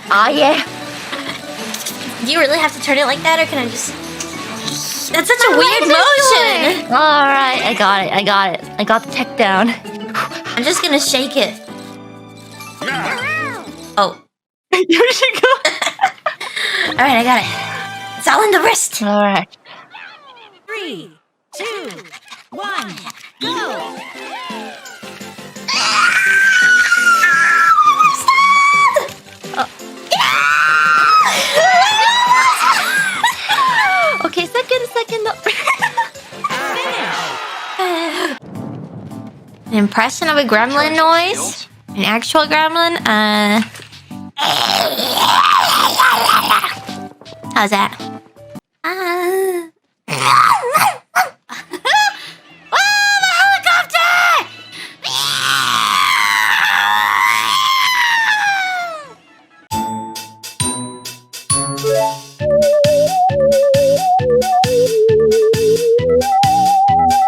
Oh, yeah. Do you really have to turn it like that, or can I just... That's such a weird motion! Alright, I got it. I got the tech down. I'm just gonna shake it. Oh. You should go. Alright, I got it. It's all in the wrist. Alright. 3, 2, 1, go! Okay, second. No. An impression of a gremlin noise? An actual gremlin? How's that? Oh, the helicopter!